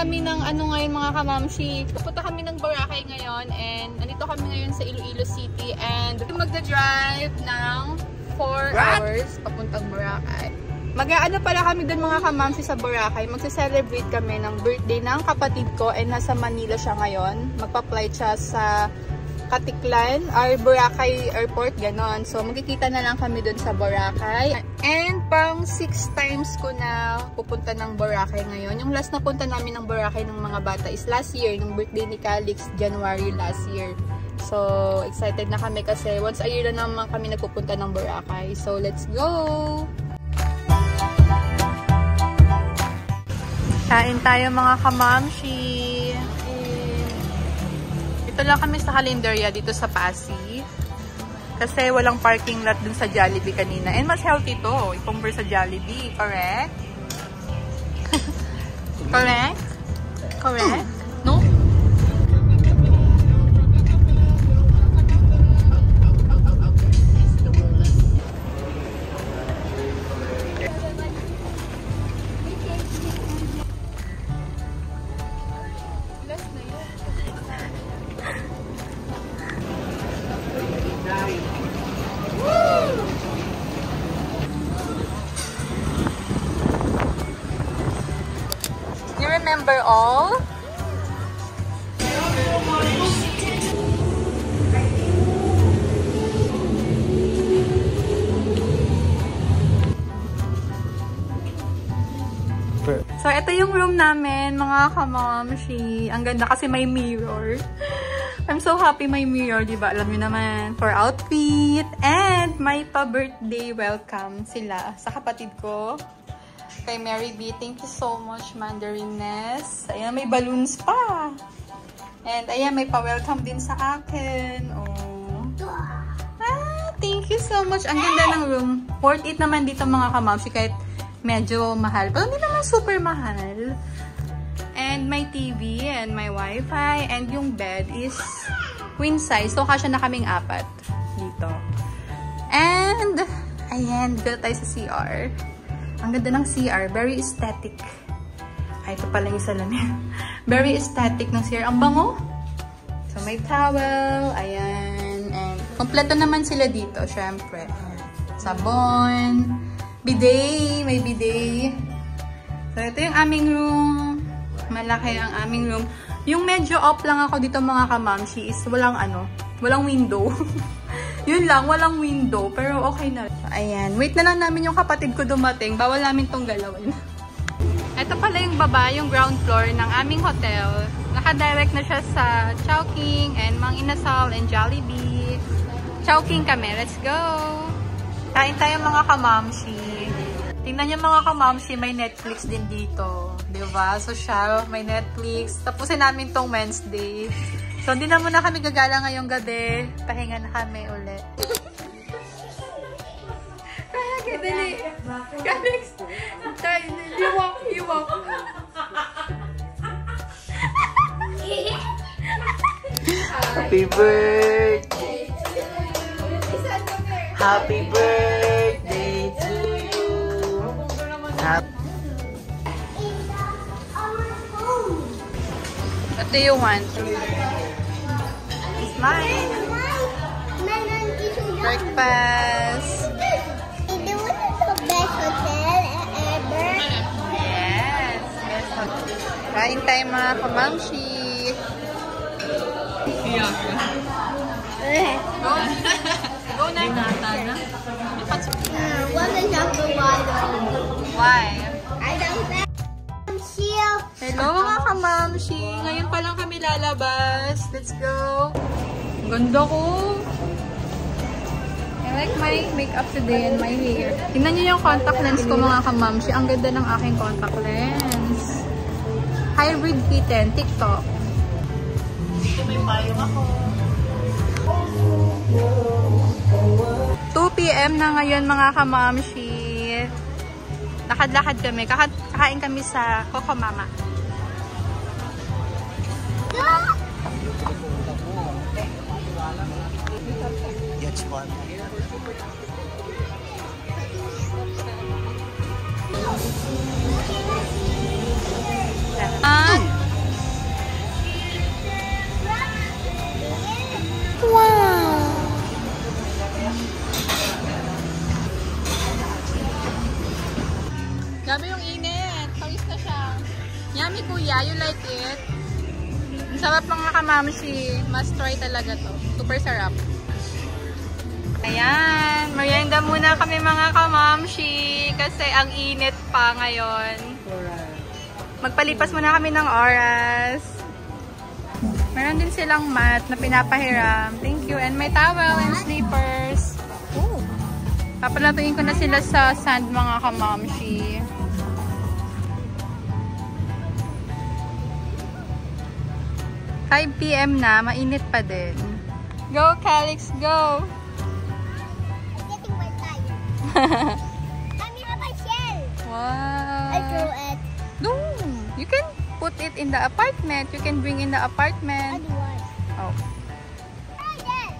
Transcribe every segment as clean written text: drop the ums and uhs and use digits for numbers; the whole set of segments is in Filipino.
kami ng ano ngayon mga kamamshi. Pupunta kami ng Boracay ngayon and nandito kami ngayon sa Iloilo City and magda-drive ng 4 hours papuntang Boracay. Mag-aano pala kami doon mga kamamshi sa Boracay. Magse-celebrate kami ng birthday ng kapatid ko and nasa Manila siya ngayon. Magpa-flight siya sa Katiklan or Boracay Airport, ganon. So, magkikita na lang kami dun sa Boracay. And pang 6 times ko na pupunta ng Boracay ngayon. Yung last na punta namin ng Boracay ng mga bata is last year, ng birthday ni Calix, January last year. So, excited na kami kasi once a year na naman kami nagpupunta ng Boracay. So, let's go! Kain tayo mga kamamshi! Ito lang kami sa Calendaria dito sa Pasig. Kasi walang parking lot dun sa Jollibee kanina. And mas healthy to, i-compare sa Jollibee. Correct? Correct? Correct? No? Remember all? So, ito yung room namin, mga kamamshi. Ang ganda kasi may mirror. I'm so happy may mirror, diba? Alam nyo naman, for outfit. And may pa-birthday welcome sila sa kapatid ko. Kay Mary B. Thank you so much, Mandariness. Ayan, may balloons pa. And ayan, may pa-welcome din sa akin. Oh. Thank you so much. Ang ganda ng room. Worth it naman dito mga kamamshi kahit medyo mahal. Pero hindi naman super mahal. And may TV and may wifi. And yung bed is queen size. So, kasya na kaming 4 dito. And ayan, dito tayo sa CR. Ang ganda ng CR. Very aesthetic. Ay, ito pala yung salamin. Very aesthetic ng CR. Ang bango. So, may towel. Ayan. And, kompleto naman sila dito, syempre. Sabon. Bidet. May bidet. So, ito yung aming room. Malaki ang aming room. Yung medyo off lang ako dito mga kamamshi is walang walang window. Yun lang, walang window. Pero okay na. Ayan. Wait na lang namin yung kapatid ko dumating. Bawal namin tong galawin. Ito pala yung baba, yung ground floor ng aming hotel. Nakadirect na siya sa Chowking and Mang Inasal and Jollibee. Chowking kami. Let's go! Kain tayo mga kamamshi. Tingnan nyo mga kamamshi, may Netflix din dito. Diba? Social, may Netflix. Tapusin namin tong Wednesday. So, hindi na muna kami gagala ngayong gabi. Pahinga na kami ulit. Okay, dali. Calix. You walk. Happy birthday. Happy birthday to you. What do you want? Mine. Breakfast. It was the best hotel ever. Yes. Best hotel. Kain tayo mga kamamshi. Go. Go na. What is after Why? I don't know. Hello mga kamamshi. Ngayon pa lang kami lalabas. Let's go. Ganda ko. I like my makeup today and my hair. Tingnan niyo yung contact lens ko mga kamamshi. Ang ganda ng aking contact lens. Hybrid kitten. TikTok. May payong ako. 2 PM na ngayon mga kamamshi. Lakad-lakad kami. Kakain kami sa Coco Mama. Yes, one. Ah! Grabe yung init. Pawis na siya. Yummy kuya, you like it? Ang sarap mga kamamshi. Must try talaga to. Super sarap. Ayan, merienda muna kami mga kamamshi kasi ang init pa ngayon. Magpalipas muna kami ng oras. Meron din silang mat na pinapahiram. Thank you. And may towel and slippers. Oh. Papalatuin ko na sila sa sand mga kamamshi. PM na, mainit pa din. Go, Calix, go! Mommy, have a shell. Wow! I throw it. No! You can put it in the apartment. You can bring in the apartment. Oh. Throw it.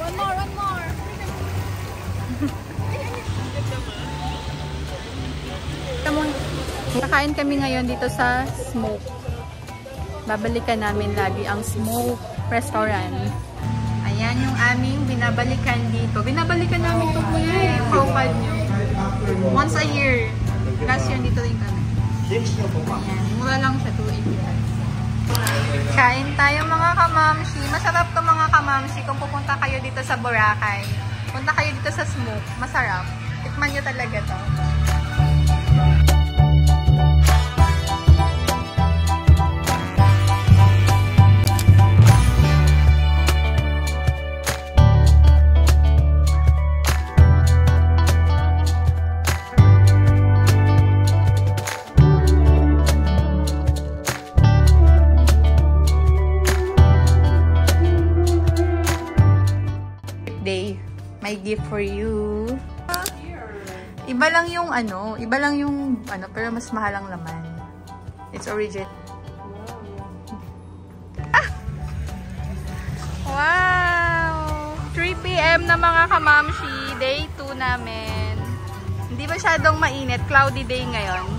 One more. Kakain kami ngayon dito sa Smoke. Babalikan namin lagi ang Smoke Restaurant. Ayan yung aming binabalikan dito. Binabalikan namin ito kuya yung profile nyo. Once a year. Last year dito rin kami. Ayan, mura lang siya, 280. Kain tayo mga kamamshi. Masarap to mga kamamshi kung pupunta kayo dito sa Boracay. Punta kayo dito sa Smoke. Masarap. Tikman nyo talaga to. My gift for you. Iba lang yung pero mas mahal ang laman. It's original. Ah! Wow! 3 PM na mga kamamshi. Day 2 namin. Hindi masyadong mainit. Cloudy day ngayon.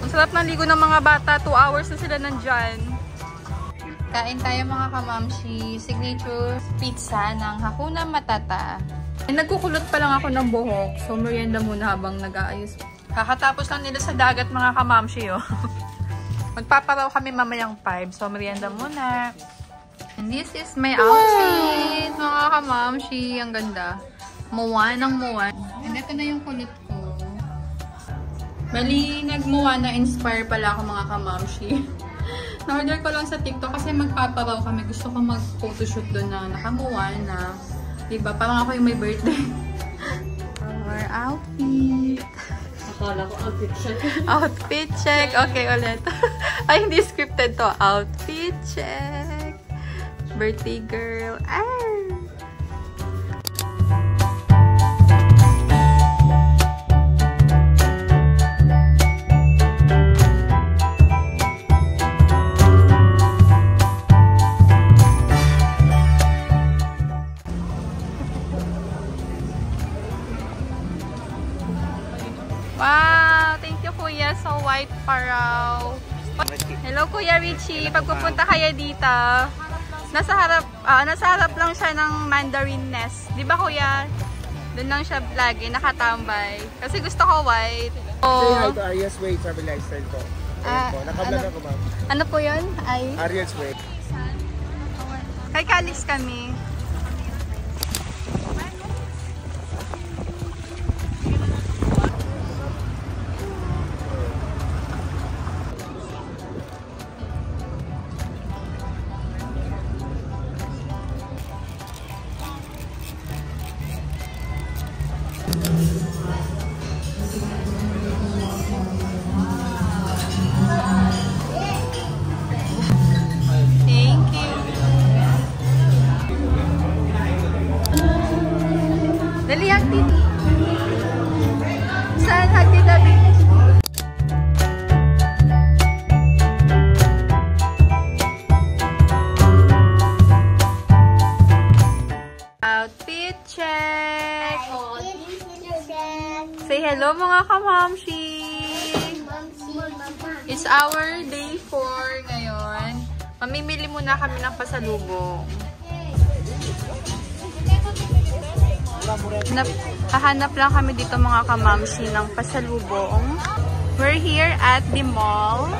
Ang sarap ng ligo ng mga bata. 2 hours na sila nandyan. Kain tayo mga kamamshi. Signature pizza ng Hakuna Matata. Nagkukulot pa lang ako ng buhok. So, merienda muna habang nag-aayos. Kakatapos lang nila sa dagat mga kamamshi. Oh. Magpaparaw kami mamayang 5. So, merienda muna. And this is my outfit mga kamamshi. Ang ganda. Moana. And ito na yung kulot ko. Bali, nag-Moana inspire pala ako mga kamamshi. Na-order ko lang sa TikTok kasi magpaparaw kami. Gusto ko mag-photoshoot doon na naka-Moana. Diba? Parang ako yung may birthday. Our outfit. Akala ko outfit check. Outfit check. Okay, ulit. Ay, hindi scripted to. Outfit check. Birthday girl. Ah! Wow! Thank you, Kuya. So white paraw. Hello, Kuya Richie. Pagpupunta kayo dito, nasa harap lang siya ng Mandarin Nest. Di ba, Kuya? Doon lang siya lagi, nakatambay. Kasi gusto ko white. Say hi to Ariel's Way Travel Lifestyle po. Nakablog ako, ma'am. Ano po yun? Ariel's Way. Kay Calix kami. Hello mga kamamshi! It's our day 4 ngayon. Mamimili muna kami ng pasalubong. Hahanap lang kami dito mga kamamshi ng pasalubong. We're here at the mall.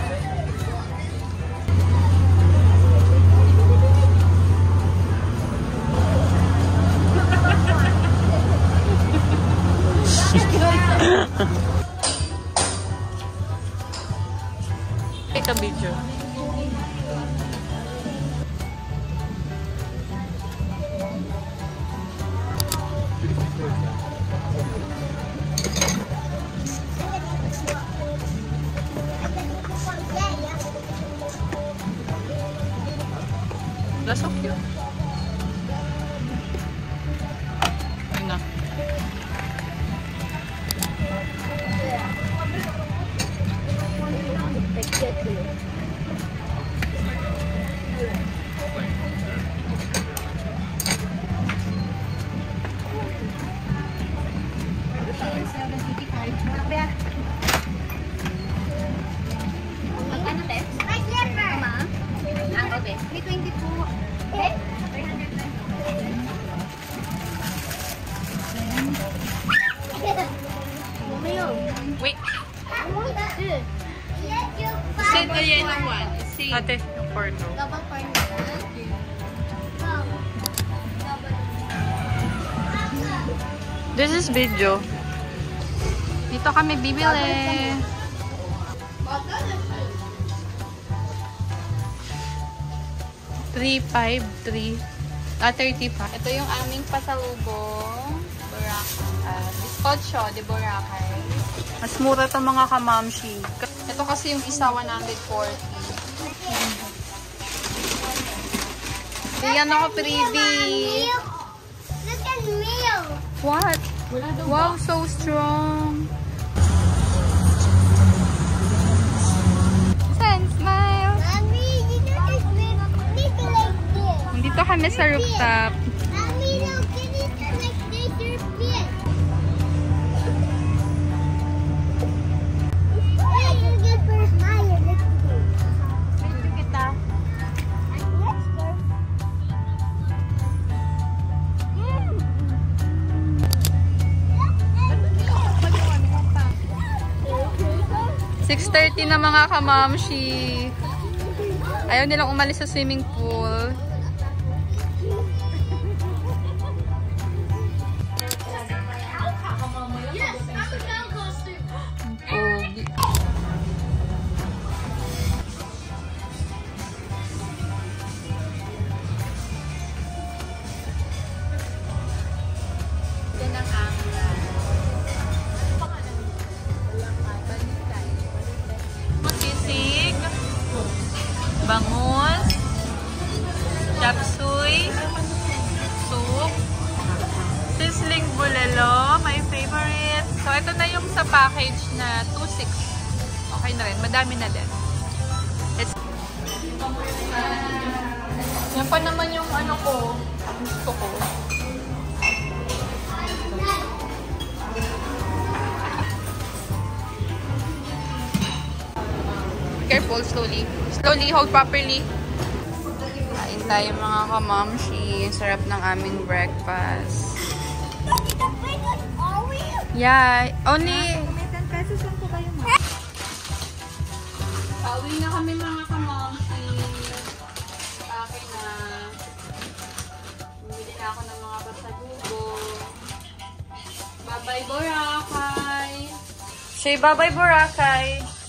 Take a video. That's so cute. Ayun na. Wait. Sit the yellow one. Ate, yung porno. This is video. Dito kami bibili. $353. 35. Ito yung aming pasalubong. Bizcocho de Boracay. Mas mura ito mga kamamshi. Ito kasi yung isa 140. Yan ako, freebie. Look at milk. What? Wow, so strong. Sen, smile. Mommy, you know this make it like this. Dito kami sa rooftop. Mommy, look, can you do like this? Your feet. Hey, you get for a smile. Let's go. Dito kita. Let's go. 6:30 na mga kamamshi. Ayaw nilang umalis sa swimming pool. Pogi. Yan ang anglan. Sisig, bangus, chapsuy, soup, sizzling bulalo, my favorite. So, ito na yung sa package na 2.6. Okay na rin. Madami na din. Yan pa naman yung ano ko. Gusto ko. Careful, slowly. Slowly, hold properly. Kain tayo mga kamamshi. Sarap ng aming breakfast. Yeah, only... Pauwi na kami mga kamamshi. Akin na. Bumili na ako ng mga pasalubong. Bye-bye Boracay! Say bye-bye Boracay!